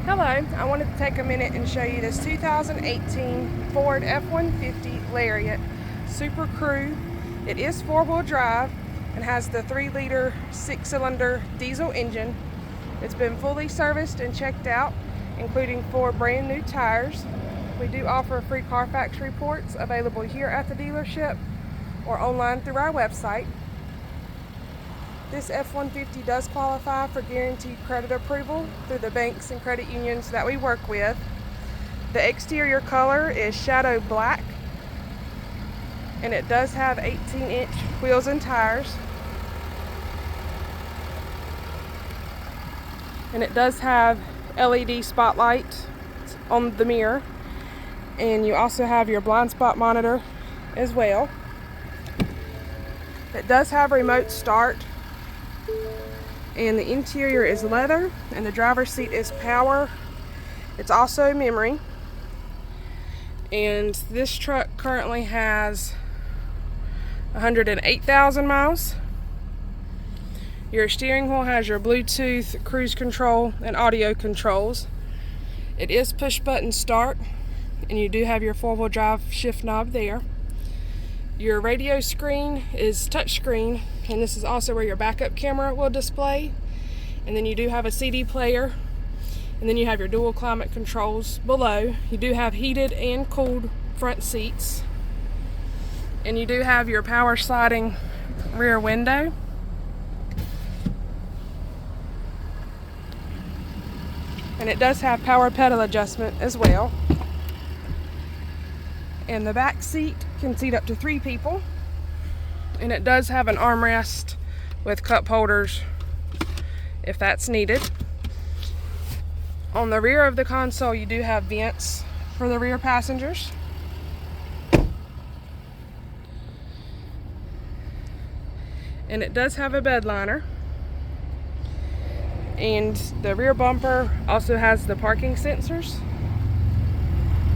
Hello, I wanted to take a minute and show you this 2018 Ford F-150 Lariat Super Crew. It is four-wheel drive and has the 3-liter 6-cylinder diesel engine. It's been fully serviced and checked out, including 4 brand new tires. We do offer free Carfax reports available here at the dealership or online through our website. This F-150 does qualify for guaranteed credit approval through the banks and credit unions that we work with. The exterior color is shadow black, and it does have 18-inch wheels and tires. And it does have LED spotlight on the mirror, and you also have your blind spot monitor as well. It does have remote start, and the interior is leather, and the driver's seat is power. It's also memory. And this truck currently has 108,000 miles. Your steering wheel has your Bluetooth, cruise control, and audio controls. It is push button start, and you do have your 4-wheel drive shift knob there. Your radio screen is touchscreen, and this is also where your backup camera will display. And then you do have a CD player, and then you have your dual climate controls below. You do have heated and cooled front seats, and you do have your power sliding rear window. And it does have power pedal adjustment as well. And the back seat can seat up to 3 people. And it does have an armrest with cup holders if that's needed. On the rear of the console, you do have vents for the rear passengers. And it does have a bed liner. And the rear bumper also has the parking sensors.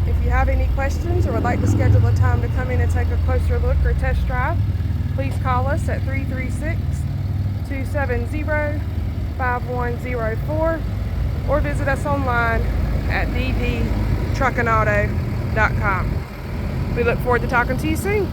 If you have any questions or would like to schedule a time to come in and take a closer look or test drive, please call us at 336-270-5104 or visit us online at ddtruckandauto.com. We look forward to talking to you soon.